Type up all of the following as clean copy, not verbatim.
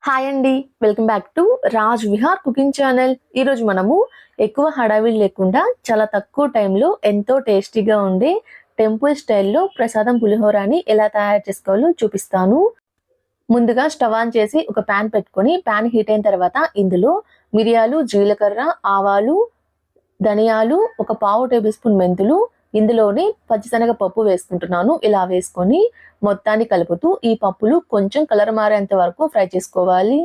Hi అండి, welcome back to Raj Vihar cooking channel. ఈరోజు మనము ఎక్కువ హడావిడి లేకుండా చాలా తక్కువ టైంలో ఎంతో టేస్టీగా ఉండే టెంపుల్ స్టైల్లో ప్రసాదం పులిహోరాని ఎలా తయారు చేసుకోవాలో చూపిస్తాను. ముందుగా స్టవ్ ఆన్ చేసి ఒక ప్యాన్ పెట్టుకొని ప్యాన్ హీట్ అయిన తర్వాత ఇందులో మిరియాలు, జీలకర్ర, ఆవాలు, ధనియాలు, ఒక పావు టేబుల్ స్పూన్ మెంతులు, ఇందులోనే పచ్చిశనగ పప్పు వేసుకుంటున్నాను. ఇలా వేసుకొని మొత్తాన్ని కలుపుతూ ఈ పప్పులు కొంచెం కలర్ మారేంత వరకు ఫ్రై చేసుకోవాలి.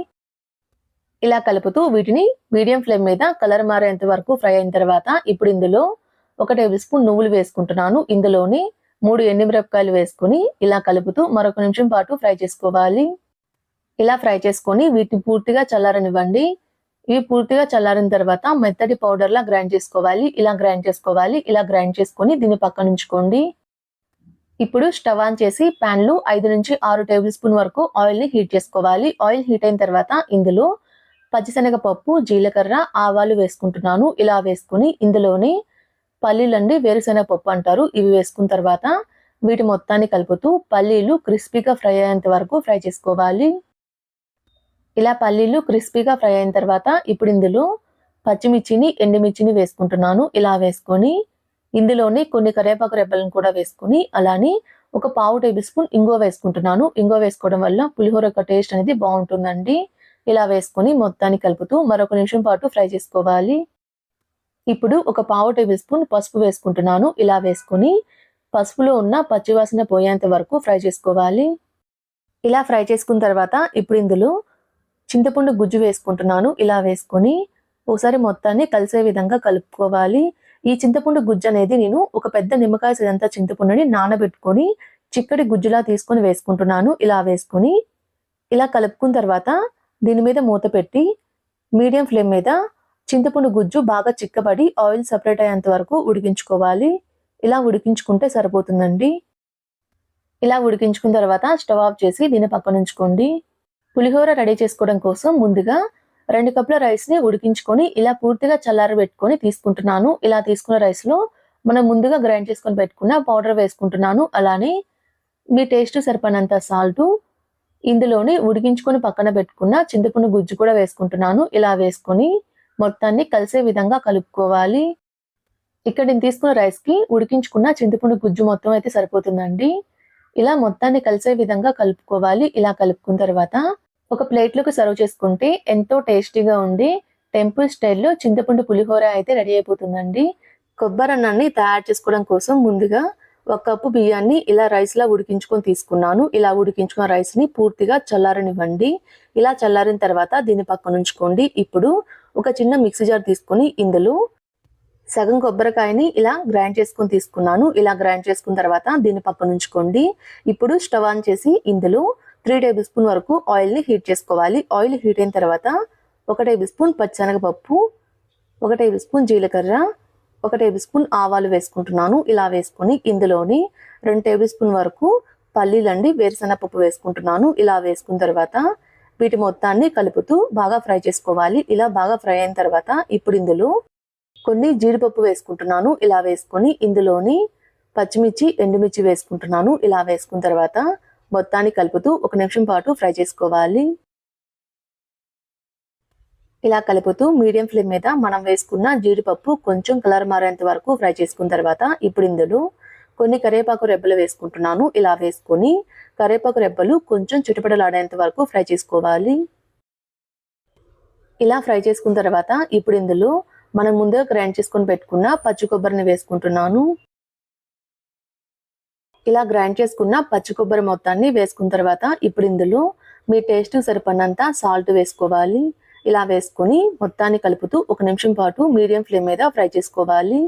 ఇలా కలుపుతూ వీటిని మీడియం ఫ్లేమ్ మీద కలర్ మారేంత వరకు ఫ్రై అయిన తర్వాత ఇప్పుడు ఇందులో ఒక టేబుల్ స్పూన్ నువ్వులు వేసుకుంటున్నాను. ఇందులోనే 3 ఎండుమిరపకాయలు వేసుకుని ఇలా కలుపుతూ మరొక నిమిషం పాటు ఫ్రై చేసుకోవాలి. ఇలా ఫ్రై చేసుకొని వీటిని పూర్తిగా చల్లారనివ్వండి. ఇవి పూర్తిగా చల్లారిన తర్వాత మెత్తటి పౌడర్లా గ్రైండ్ చేసుకోవాలి. ఇలా గ్రైండ్ చేసుకొని దీన్ని పక్కన ఉంచుకోండి. ఇప్పుడు స్టవ్ ఆన్ చేసి ప్యాన్ లో 5 నుంచి 6 టేబుల్ స్పూన్ వరకు ఆయిల్ ని హీట్ చేసుకోవాలి. ఆయిల్ హీట్ అయిన తర్వాత ఇందులో పచ్చిశనగ పప్పు, జీలకర్ర, ఆవాలు వేసుకుంటున్నాను. ఇలా వేసుకుని ఇందులోనే పల్లీలండి, వేరుశనగ పప్పు అంటారు, ఇవి వేసుకున్న తర్వాత వీటి మొత్తాన్ని కలుపుతూ పల్లీలు క్రిస్పీగా ఫ్రై అయ్యేంత వరకు ఫ్రై చేసుకోవాలి. ఇలా పల్లీలు క్రిస్పీగా ఫ్రై అయిన తర్వాత ఇప్పుడు ఇందులో పచ్చిమిర్చిని, ఎండుమిర్చిని వేసుకుంటున్నాను. ఇలా వేసుకొని ఇందులోనే కొన్ని కరివేపాకు రెబ్బలను కూడా వేసుకుని అలానే ఒక పావు టేబుల్ స్పూన్ ఇంగువ వేసుకుంటున్నాను. ఇంగువ వేసుకోవడం వల్ల పులిహోర యొక్క టేస్ట్ అనేది బాగుంటుందండి. ఇలా వేసుకొని మొత్తాన్ని కలుపుతూ మరొక నిమిషం పాటు ఫ్రై చేసుకోవాలి. ఇప్పుడు ఒక పావు టేబుల్ స్పూన్ పసుపు వేసుకుంటున్నాను. ఇలా వేసుకొని పసుపులో ఉన్న పచ్చివాసన పోయేంత వరకు ఫ్రై చేసుకోవాలి. ఇలా ఫ్రై చేసుకున్న తర్వాత ఇప్పుడు ఇందులో చింతపండు గుజ్జు వేసుకుంటున్నాను. ఇలా వేసుకొని ఒకసారి మొత్తాన్ని కలిసే విధంగా కలుపుకోవాలి. ఈ చింతపండు గుజ్జు అనేది నేను ఒక పెద్ద నిమ్మకాయ సైజంత చింతపండుని నానబెట్టుకొని చిక్కటి గుజ్జులా తీసుకొని వేసుకుంటున్నాను. ఇలా వేసుకొని ఇలా కలుపుకున్న తర్వాత దీని మీద మూత పెట్టి మీడియం ఫ్లేమ్ మీద చింతపండు గుజ్జు బాగా చిక్కబడి ఆయిల్ సపరేట్ అయ్యేంత వరకు ఉడికించుకోవాలి. ఇలా ఉడికించుకుంటే సరిపోతుందండి. ఇలా ఉడికించుకున్న తర్వాత స్టవ్ ఆఫ్ చేసి దీన్ని పక్కన ఉంచుకోండి. పులిహోర రెడీ చేసుకోవడం కోసం ముందుగా 2 కప్పుల రైస్ని ఉడికించుకొని ఇలా పూర్తిగా చల్లారబెట్టుకొని తీసుకుంటున్నాను. ఇలా తీసుకున్న రైస్లో మనం ముందుగా గ్రైండ్ చేసుకొని పెట్టుకున్న పౌడర్ వేసుకుంటున్నాను. అలానే మీ టేస్ట్ సరిపడినంత సాల్ట్, ఇందులోని ఉడికించుకొని పక్కన పెట్టుకున్న చింతపండు గుజ్జు కూడా వేసుకుంటున్నాను. ఇలా వేసుకొని మొత్తాన్ని కలిసే విధంగా కలుపుకోవాలి. ఇక్కడ నేను తీసుకున్న రైస్కి ఉడికించుకున్న చింతపండు గుజ్జు మొత్తం అయితే సరిపోతుందండి. ఇలా మొత్తాన్ని కలిసే విధంగా కలుపుకోవాలి. ఇలా కలుపుకున్న తర్వాత ఒక ప్లేట్లోకి సర్వ్ చేసుకుంటే ఎంతో టేస్టీగా ఉండి టెంపుల్ స్టైల్లో చింతపండు పులిహోర అయితే రెడీ అయిపోతుందండి. కొబ్బరి అన్నాన్ని తయారు చేసుకోవడం కోసం ముందుగా 1 కప్పు బియ్యాన్ని ఇలా రైస్లా ఉడికించుకొని తీసుకున్నాను. ఇలా ఉడికించుకున్న రైస్ని పూర్తిగా చల్లారనివ్వండి. ఇలా చల్లారిన తర్వాత దీన్ని పక్కన ఉంచుకోండి. ఇప్పుడు ఒక చిన్న మిక్సీ జార్ తీసుకొని ఇందులో సగం కొబ్బరికాయని ఇలా గ్రైండ్ చేసుకొని తీసుకున్నాను. ఇలా గ్రైండ్ చేసుకున్న తర్వాత దీన్ని పక్కన ఉంచుకోండి. ఇప్పుడు స్టవ్ ఆన్ చేసి ఇందులో 3 టేబుల్ స్పూన్ వరకు ఆయిల్ని హీట్ చేసుకోవాలి. ఆయిల్ హీట్ అయిన తర్వాత 1 టేబుల్ స్పూన్ పచ్చిశనగపప్పు, 1 టేబుల్ స్పూన్ జీలకర్ర, 1 టేబుల్ స్పూన్ ఆవాలు వేసుకుంటున్నాను. ఇలా వేసుకొని ఇందులోని 2 టేబుల్ స్పూన్ వరకు పల్లీలండి, వేరుశనగపప్పు వేసుకుంటున్నాను. ఇలా వేసుకున్న తర్వాత వీటి మొత్తాన్ని కలుపుతూ బాగా ఫ్రై చేసుకోవాలి. ఇలా బాగా ఫ్రై అయిన తర్వాత ఇప్పుడు ఇందులో కొన్ని జీడిపప్పు వేసుకుంటున్నాను. ఇలా వేసుకొని ఇందులోని పచ్చిమిర్చి, ఎండుమిర్చి వేసుకుంటున్నాను. ఇలా వేసుకున్న తర్వాత మొత్తాన్ని కలుపుతూ 1 నిమిషం పాటు ఫ్రై చేసుకోవాలి. ఇలా కలుపుతూ మీడియం ఫ్లేమ్ మీద మనం వేసుకున్న జీడిపప్పు కొంచెం కలర్ మారేంత వరకు ఫ్రై చేసుకున్న తర్వాత ఇప్పుడు ఇందులో కొన్ని కరివేపాకు రెబ్బలు వేసుకుంటున్నాను. ఇలా వేసుకొని కరివేపాకు రెబ్బలు కొంచెం చిటపటలాడేంత వరకు ఫ్రై చేసుకోవాలి. ఇలా ఫ్రై చేసుకున్న తర్వాత ఇప్పుడు ఇందులో మనం ముందుగా గ్రైండ్ చేసుకొని పెట్టుకున్న పచ్చి కొబ్బరిని వేసుకుంటున్నాను. ఇలా గ్రైండ్ చేసుకున్న పచ్చి కొబ్బరి మొత్తాన్ని వేసుకున్న తర్వాత ఇప్పుడు ఇందులో మీ టేస్ట్ సరిపడినంత సాల్ట్ వేసుకోవాలి. ఇలా వేసుకొని మొత్తాన్ని కలుపుతూ 1 నిమిషం పాటు మీడియం ఫ్లేమ్ మీద ఫ్రై చేసుకోవాలి.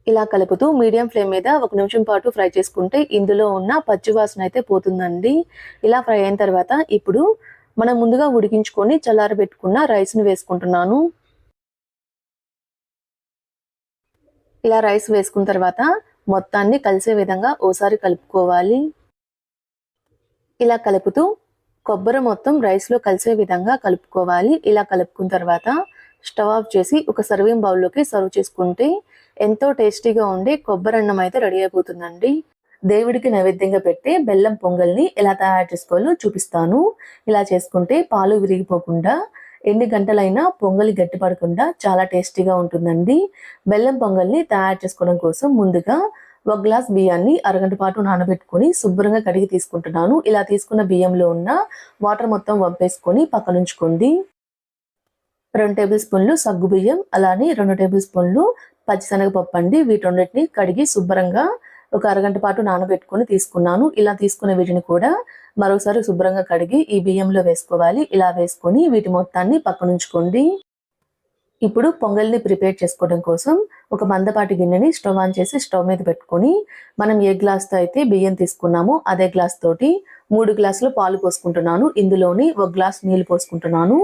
ఇలా కలుపుతూ మీడియం ఫ్లేమ్ మీద 1 నిమిషం పాటు ఫ్రై చేసుకుంటే ఇందులో ఉన్న పచ్చి వాసన అయితే పోతుందండి. ఇలా ఫ్రై అయిన తర్వాత ఇప్పుడు మనం ముందుగా ఉడికించుకొని చల్లారబెట్టుకున్న రైస్ని వేసుకుంటున్నాను. ఇలా రైస్ వేసుకున్న తర్వాత మొత్తాన్ని కలిసే విధంగా ఓసారి కలుపుకోవాలి. ఇలా కలుపుతూ కొబ్బరి మొత్తం రైస్లో కలిసే విధంగా కలుపుకోవాలి. ఇలా కలుపుకున్న తర్వాత స్టవ్ ఆఫ్ చేసి ఒక సర్వింగ్ బౌల్లోకి సర్వ్ చేసుకుంటే ఎంతో టేస్టీగా ఉండే కొబ్బరి అన్నం అయితే రెడీ అయిపోతుందండి. దేవుడికి నైవేద్యంగా పెట్టే బెల్లం పొంగల్ని ఎలా తయారు చేసుకోవాలో చూపిస్తాను. ఇలా చేసుకుంటే పాలు విరిగిపోకుండా ఎన్ని గంటలైనా పొంగలి గట్టిపడకుండా చాలా టేస్టీగా ఉంటుందండి. బెల్లం పొంగల్ని తయారు చేసుకోవడం కోసం ముందుగా ఒక గ్లాస్ బియ్యాన్ని అరగంట పాటు నానబెట్టుకొని శుభ్రంగా కడిగి తీసుకుంటున్నాను. ఇలా తీసుకున్న బియ్యంలో ఉన్న వాటర్ మొత్తం వంపేసుకొని పక్కనుంచుకోండి. 2 టేబుల్ స్పూన్లు సగ్గుబియ్యం, అలానే 2 టేబుల్ స్పూన్లు పచ్చిశనగపప్పు అండి. వీటన్నిటిని కడిగి శుభ్రంగా ఒక అరగంట పాటు నానబెట్టుకొని తీసుకున్నాను. ఇలా తీసుకున్న వీటిని కూడా మరోసారి శుభ్రంగా కడిగి ఈ బియ్యంలో వేసుకోవాలి. ఇలా వేసుకొని వీటి మొత్తాన్ని పక్కనుంచుకోండి. ఇప్పుడు పొంగల్ని ప్రిపేర్ చేసుకోవడం కోసం ఒక మందపాటి గిన్నెని స్టవ్ ఆన్ చేసి స్టవ్ మీద పెట్టుకొని మనం ఏ గ్లాస్తో అయితే బియ్యం తీసుకున్నామో అదే గ్లాస్ తోటి 3 గ్లాసులు పాలు పోసుకుంటున్నాను. ఇందులోని 1 గ్లాస్ నీళ్లు పోసుకుంటున్నాను.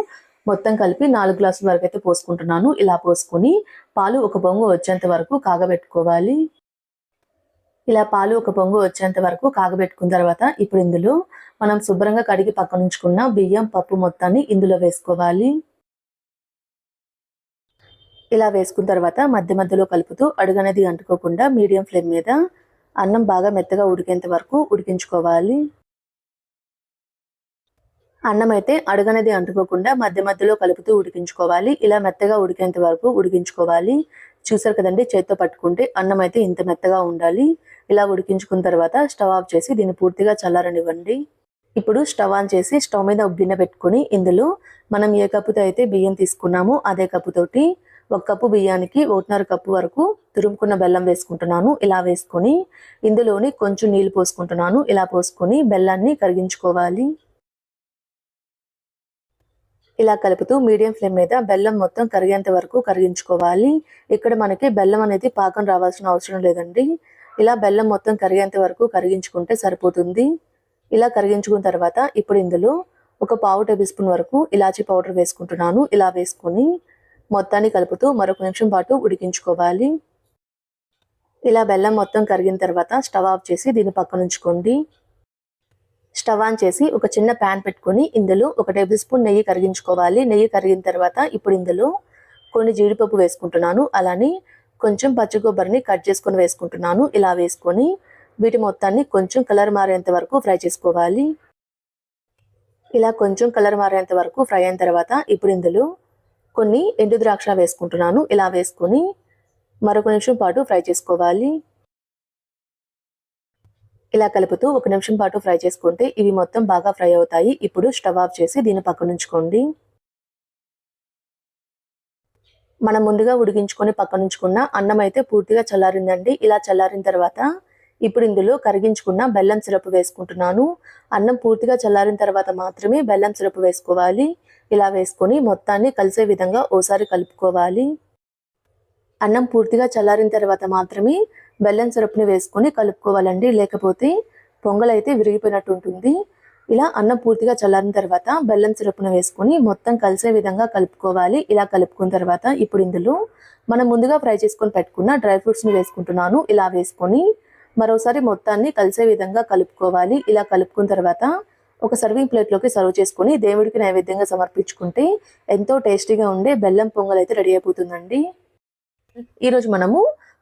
మొత్తం కలిపి 4 గ్లాసుల వరకు అయితే పోసుకుంటున్నాను. ఇలా పోసుకొని పాలు ఒక పొంగు వచ్చేంత వరకు కాగబెట్టుకోవాలి. ఇలా పాలు ఒక పొంగు వచ్చేంత వరకు కాగబెట్టుకున్న తర్వాత ఇప్పుడు ఇందులో మనం శుభ్రంగా కడిగి పక్కనుంచుకున్న బియ్యం పప్పు మొత్తాన్ని ఇందులో వేసుకోవాలి. ఇలా వేసుకున్న తర్వాత మధ్య మధ్యలో కలుపుతూ అడుగనేది అంటుకోకుండా మీడియం ఫ్లేమ్ మీద అన్నం బాగా మెత్తగా ఉడికేంత వరకు ఉడికించుకోవాలి. అన్నం అయితే అడుగనేది అంటుకోకుండా మధ్య మధ్యలో కలుపుతూ ఉడికించుకోవాలి. ఇలా మెత్తగా ఉడికేంత వరకు ఉడికించుకోవాలి. చూసారు కదండి, చేత్తో పట్టుకుంటే అన్నం అయితే ఇంత మెత్తగా ఉండాలి. ఇలా ఉడికించుకున్న తర్వాత స్టవ్ ఆఫ్ చేసి దీన్ని పూర్తిగా చల్లారనివ్వండి. ఇప్పుడు స్టవ్ ఆన్ చేసి స్టవ్ మీద ఒక గిన్నె పెట్టుకొని ఇందులో మనం ఏ కప్పుతో అయితే బియ్యం తీసుకున్నామో అదే కప్పుతోటి 1 కప్పు బియ్యానికి 1.5 కప్పు వరకు తురుముకున్న బెల్లం వేసుకుంటున్నాను. ఇలా వేసుకొని ఇందులోని కొంచెం నీళ్లు పోసుకుంటున్నాను. ఇలా పోసుకొని బెల్లాన్ని కరిగించుకోవాలి. ఇలా కలుపుతూ మీడియం ఫ్లేమ్ మీద బెల్లం మొత్తం కరిగేంత వరకు కరిగించుకోవాలి. ఇక్కడ మనకి బెల్లం అనేది పాకం రావాల్సిన అవసరం లేదండి. ఇలా బెల్లం మొత్తం కరిగేంత వరకు కరిగించుకుంటే సరిపోతుంది. ఇలా కరిగించుకున్న తర్వాత ఇప్పుడు ఇందులో ఒక పావు టేబుల్ స్పూన్ వరకు ఇలాచీ పౌడర్ వేసుకుంటున్నాను. ఇలా వేసుకొని మొత్తాన్ని కలుపుతూ మరొక నిమిషం పాటు ఉడికించుకోవాలి. ఇలా బెల్లం మొత్తం కరిగిన తర్వాత స్టవ్ ఆఫ్ చేసి దీన్ని పక్కనుంచుకోండి. స్టవ్ ఆన్ చేసి ఒక చిన్న ప్యాన్ పెట్టుకొని ఇందులో 1 టేబుల్ స్పూన్ నెయ్యి కరిగించుకోవాలి. నెయ్యి కరిగిన తర్వాత ఇప్పుడు ఇందులో కొన్ని జీడిపప్పు వేసుకుంటున్నాను. అలానే కొంచెం పచ్చి కొబ్బరిని కట్ చేసుకొని వేసుకుంటున్నాను. ఇలా వేసుకొని వీటి మొత్తాన్ని కొంచెం కలర్ మారేంత వరకు ఫ్రై చేసుకోవాలి. ఇలా కొంచెం కలర్ మారేంత వరకు ఫ్రై అయిన తర్వాత ఇప్పుడు ఇందులో కొన్ని ఎండు ద్రాక్ష వేసుకుంటున్నాను. ఇలా వేసుకొని మరొక నిమిషం పాటు ఫ్రై చేసుకోవాలి. ఇలా కలుపుతూ 1 నిమిషం పాటు ఫ్రై చేసుకుంటే ఇవి మొత్తం బాగా ఫ్రై అవుతాయి. ఇప్పుడు స్టవ్ ఆఫ్ చేసి దీన్ని పక్కనుంచుకోండి. మనం ముందుగా ఉడికించుకొని పక్కనుంచుకున్న అన్నం అయితే పూర్తిగా చల్లారిందండి. ఇలా చల్లారిన తర్వాత ఇప్పుడు ఇందులో కరిగించుకున్న బెల్లం సిరప్ వేసుకుంటున్నాను. అన్నం పూర్తిగా చల్లారిన తర్వాత మాత్రమే బెల్లం సిరప్ వేసుకోవాలి. ఇలా వేసుకొని మొత్తాన్ని కలిసే విధంగా ఓసారి కలుపుకోవాలి. అన్నం పూర్తిగా చల్లారిన తర్వాత మాత్రమే బెల్లం సిరప్ని వేసుకొని కలుపుకోవాలండి. లేకపోతే పొంగల్ అయితే విరిగిపోయినట్టు ఉంటుంది. ఇలా అన్నం పూర్తిగా చల్లారిన తర్వాత బెల్లం సిరప్ను వేసుకొని మొత్తం కలిసే విధంగా కలుపుకోవాలి. ఇలా కలుపుకున్న తర్వాత ఇప్పుడు ఇందులో మనం ముందుగా ఫ్రై చేసుకొని పెట్టుకున్న డ్రై ఫ్రూట్స్ని వేసుకుంటున్నాను. ఇలా వేసుకొని మరోసారి మొత్తాన్ని కలిసే విధంగా కలుపుకోవాలి. ఇలా కలుపుకున్న తర్వాత ఒక సర్వింగ్ ప్లేట్లోకి సర్వ్ చేసుకొని దేవుడికి నైవేద్యంగా సమర్పించుకుంటే ఎంతో టేస్టీగా ఉండే బెల్లం పొంగల్ అయితే రెడీ అయిపోతుందండి. ఈరోజు మనము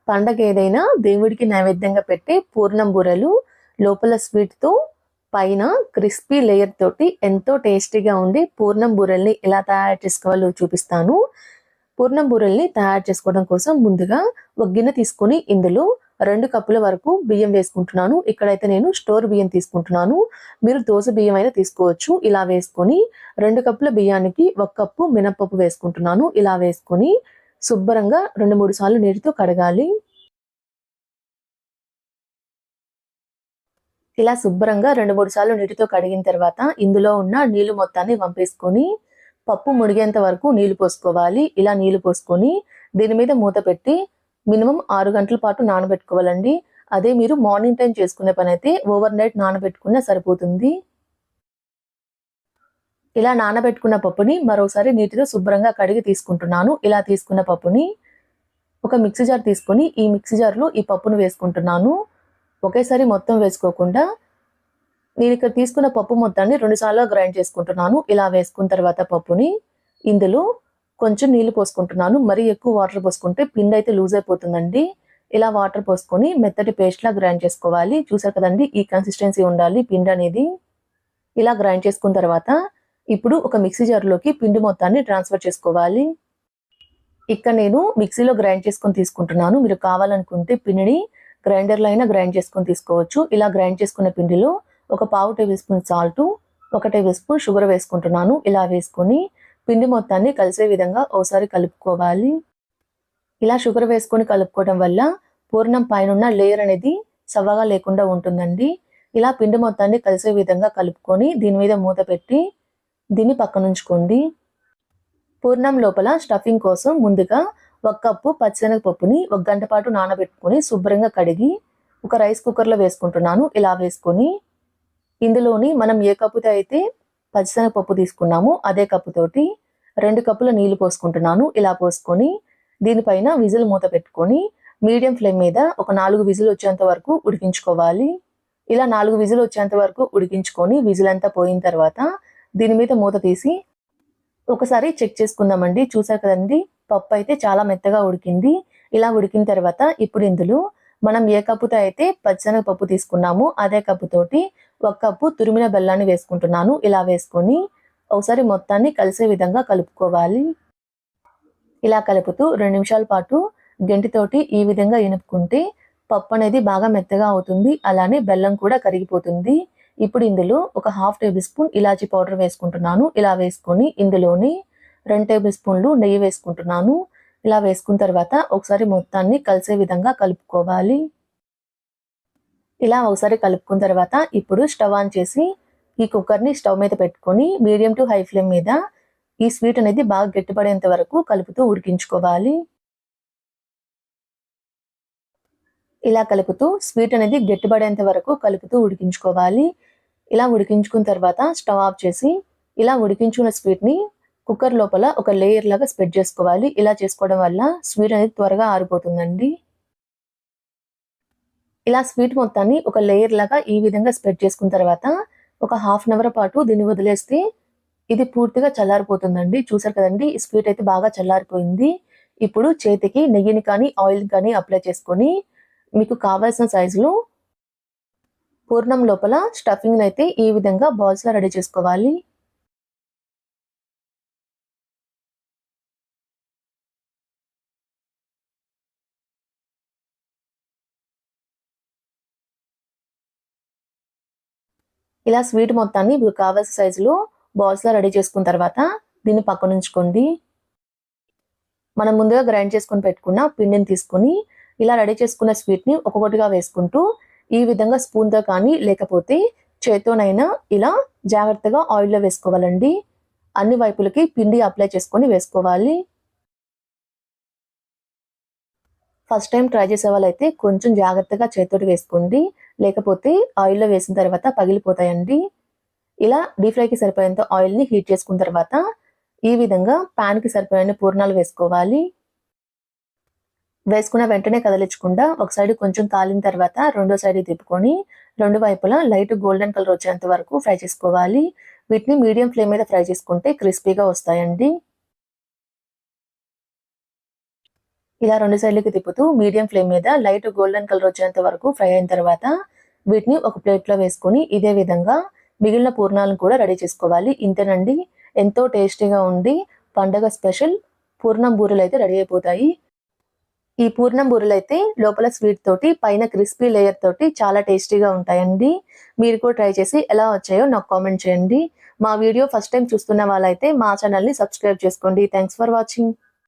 పండగ ఏదైనా దేవుడికి నైవేద్యంగా పెట్టే పూర్ణం బూరెలు, లోపల స్వీట్తో పైన క్రిస్పీ లేయర్ తోటి ఎంతో టేస్టీగా ఉండే పూర్ణం బూరెల్ని ఎలా తయారు చేసుకోవాలో చూపిస్తాను. పూర్ణం బూరెల్ని తయారు చేసుకోవడం కోసం ముందుగా ఒక గిన్నె తీసుకొని ఇందులో 2 కప్పుల వరకు బియ్యం వేసుకుంటున్నాను. ఇక్కడైతే నేను స్టోర్ బియ్యం తీసుకుంటున్నాను. మీరు దోస బియ్యం అయితే తీసుకోవచ్చు. ఇలా వేసుకొని 2 కప్పుల బియ్యానికి 1 కప్పు మినపప్పు వేసుకుంటున్నాను. ఇలా వేసుకొని శుభ్రంగా 2-3 సార్లు నీటితో కడగాలి. ఇలా శుభ్రంగా 2-3 సార్లు నీటితో కడిగిన తర్వాత ఇందులో ఉన్న నీళ్లు మొత్తాన్ని వంపేసుకొని పప్పు మునిగేంత వరకు నీళ్లు పోసుకోవాలి. ఇలా నీళ్లు పోసుకొని దీని మీద మూత పెట్టి మినిమం 6 గంటల పాటు నానబెట్టుకోవాలండి. అదే మీరు మార్నింగ్ టైం చేసుకునే పని అయితే ఓవర్ నైట్ నానబెట్టుకున్నా సరిపోతుంది. ఇలా నానబెట్టుకున్న పప్పుని మరోసారి నీటితో శుభ్రంగా కడిగి తీసుకుంటున్నాను. ఇలా తీసుకున్న పప్పుని ఒక మిక్సీ జార్ తీసుకొని ఈ మిక్సీ జార్లో ఈ పప్పును వేసుకుంటున్నాను. ఒకేసారి మొత్తం వేసుకోకుండా నేను ఇక్కడ తీసుకున్న పప్పు మొత్తాన్ని 2 సార్లు గ్రైండ్ చేసుకుంటున్నాను. ఇలా వేసుకున్న తర్వాత పప్పుని ఇందులో కొంచెం నీళ్లు పోసుకుంటున్నాను. మరీ ఎక్కువ వాటర్ పోసుకుంటే పిండి అయితే లూజ్ అయిపోతుందండి. ఇలా వాటర్ పోసుకొని మెత్తటి పేస్ట్ లా గ్రైండ్ చేసుకోవాలి. చూసారు కదండి, ఈ కన్సిస్టెన్సీ ఉండాలి పిండి అనేది. ఇలా గ్రైండ్ చేసుకున్న తర్వాత ఇప్పుడు ఒక మిక్సీ జార్లోకి పిండి మొత్తాన్ని ట్రాన్స్ఫర్ చేసుకోవాలి. ఇక్కడ నేను మిక్సీలో గ్రైండ్ చేసుకొని తీసుకుంటున్నాను. మీరు కావాలనుకుంటే పిండిని గ్రైండర్లో అయినా గ్రైండ్ చేసుకొని తీసుకోవచ్చు. ఇలా గ్రైండ్ చేసుకున్న పిండిలో ఒక పావు table spoon salt, 1 table spoon sugar వేసుకుంటున్నాను. ఇలా వేసుకొని పిండి మొత్తాన్ని కలిసే విధంగా ఒకసారి కలుపుకోవాలి. ఇలా షుగర్ వేసుకొని కలుపుకోవడం వల్ల పూర్ణం పైన లేయర్ అనేది సవ్వగా లేకుండా ఉంటుందండి. ఇలా పిండి మొత్తాన్ని కలిసే విధంగా కలుపుకొని దీని మీద మూత పెట్టి దీన్ని పక్కనుంచుకోండి. పూర్ణం లోపల స్టఫింగ్ కోసం ముందుగా 1 కప్పు పచ్చిశనగపప్పుని 1 గంట పాటు నానబెట్టుకొని శుభ్రంగా కడిగి ఒక రైస్ కుక్కర్లో వేసుకుంటున్నాను. ఇలా వేసుకొని ఇందులోని మనం ఏ కప్పుతో అయితే పచ్చిశనగపప్పు తీసుకున్నామో అదే కప్పుతోటి 2 కప్పుల నీళ్లు పోసుకుంటున్నాను. ఇలా పోసుకొని దీనిపైన విజిల్ మూత పెట్టుకొని మీడియం ఫ్లేమ్ మీద ఒక 4 విజిల్ వచ్చేంత వరకు ఉడికించుకోవాలి. ఇలా 4 విజిల్ వచ్చేంత వరకు ఉడికించుకొని విజిల్ అంతా పోయిన తర్వాత దీని మీద మూత తీసి ఒకసారి చెక్ చేసుకుందామండి. చూసారు కదండి, పప్పు అయితే చాలా మెత్తగా ఉడికింది. ఇలా ఉడికిన తర్వాత ఇప్పుడు ఇందులో మనం ఏ కప్పుతో అయితే పచ్చిశనగపప్పు తీసుకున్నామో అదే కప్పుతోటి 1 కప్పు తురిమిన బెల్లాన్ని వేసుకుంటున్నాను. ఇలా వేసుకొని ఒకసారి మొత్తాన్ని కలిసే విధంగా కలుపుకోవాలి. ఇలా కలుపుతూ 2 నిమిషాల పాటు గెంటితోటి ఈ విధంగా ఇనుపుకుంటే పప్పు అనేది బాగా మెత్తగా అవుతుంది. అలానే బెల్లం కూడా కరిగిపోతుంది. ఇప్పుడు ఇందులో ఒక 1/2 టేబుల్ స్పూన్ ఇలాచీ పౌడర్ వేసుకుంటున్నాను. ఇలా వేసుకొని ఇందులోని 2 టేబుల్ స్పూన్లు నెయ్యి వేసుకుంటున్నాను. ఇలా వేసుకున్న తర్వాత ఒకసారి మొత్తాన్ని కలిసే విధంగా కలుపుకోవాలి. ఇలా ఒకసారి కలుపుకున్న తర్వాత ఇప్పుడు స్టవ్ ఆన్ చేసి ఈ కుక్కర్ని స్టవ్ మీద పెట్టుకొని మీడియం టు హై ఫ్లేమ్ మీద ఈ స్వీట్ అనేది బాగా గట్టిపడేంత వరకు కలుపుతూ ఉడికించుకోవాలి. ఇలా కలుపుతూ స్వీట్ అనేది గట్టిపడేంత వరకు కలుపుతూ ఉడికించుకోవాలి. ఇలా ఉడికించుకున్న తర్వాత స్టవ్ ఆఫ్ చేసి ఇలా ఉడికించుకున్న స్వీట్ని కుక్కర్ లోపల ఒక లేయర్ లాగా స్ప్రెడ్ చేసుకోవాలి. ఇలా చేసుకోవడం వల్ల స్వీట్ అనేది త్వరగా ఆరిపోతుందండి. ఇలా స్వీట్ మొత్తాన్ని ఒక లేయర్ లాగా ఈ విధంగా స్ప్రెడ్ చేసుకున్న తర్వాత ఒక 1/2 అవర్ పాటు దీన్ని వదిలేస్తే ఇది పూర్తిగా చల్లారిపోతుందండి. చూసారు కదండి, ఈ స్వీట్ అయితే బాగా చల్లారిపోయింది. ఇప్పుడు చేతికి నెయ్యిని కానీ ఆయిల్ కానీ అప్లై చేసుకొని మీకు కావాల్సిన సైజులో పూర్ణం లోపల స్టఫింగ్ అయితే ఈ విధంగా బాల్స్ లా రెడీ చేసుకోవాలి. ఇలా స్వీట్ మొత్తాన్ని మీకు కావాల్సిన సైజులో బాల్స్ లా రెడీ చేసుకున్న తర్వాత దీన్ని పక్కన ఉంచుకోండి. మనం ముందుగా గ్రైండ్ చేసుకొని పెట్టుకున్న పిండిని తీసుకొని ఇలా రెడీ చేసుకున్న స్వీట్ని ఒక్కొక్కటిగా వేసుకుంటూ ఈ విధంగా స్పూన్తో కానీ లేకపోతే చేత్తోనైనా ఇలా జాగ్రత్తగా ఆయిల్లో వేసుకోవాలండి. అన్ని వైపులకి పిండి అప్లై చేసుకొని వేసుకోవాలి. ఫస్ట్ టైం ట్రై చేసే వాళ్ళైతే కొంచెం జాగ్రత్తగా చేత్తోటి వేసుకోండి, లేకపోతే ఆయిల్లో వేసిన తర్వాత పగిలిపోతాయండి. ఇలా డీప్ ఫ్రైకి సరిపోయేంత ఆయిల్ని హీట్ చేసుకున్న తర్వాత ఈ విధంగా ప్యాన్కి సరిపోయిన పూర్ణాలు వేసుకోవాలి. వేసుకున్న వెంటనే కదిలించకుండా ఒక సైడ్ కొంచెం కాలిన తర్వాత రెండో సైడ్ తిప్పుకొని 2 వైపులా లైట్ గోల్డెన్ కలర్ వచ్చేంత వరకు ఫ్రై చేసుకోవాలి. వీటిని మీడియం ఫ్లేమ్ మీద ఫ్రై చేసుకుంటే క్రిస్పీగా వస్తాయండి. ఇలా 2 సైడ్లకి తిప్పుతూ మీడియం ఫ్లేమ్ మీద లైట్ గోల్డెన్ కలర్ వచ్చేంత వరకు ఫ్రై అయిన తర్వాత వీటిని ఒక ప్లేట్లో వేసుకొని ఇదే విధంగా మిగిలిన పూర్ణాలను కూడా రెడీ చేసుకోవాలి. ఇంతేనండి, ఎంతో టేస్టీగా ఉండి పండగ స్పెషల్ పూర్ణం బూరెలు అయితే రెడీ అయిపోతాయి. ఈ పూర్ణం బూరెలు అయితే లోపల స్వీట్ తోటి పైన క్రిస్పీ లేయర్ తోటి చాలా టేస్టీగా ఉంటాయండి. మీరు కూడా ట్రై చేసి ఎలా వచ్చాయో నాకు కామెంట్ చేయండి. మా వీడియో ఫస్ట్ టైం చూస్తున్న వాళ్ళైతే మా ఛానల్ని సబ్స్క్రైబ్ చేసుకోండి. Thanks for watching.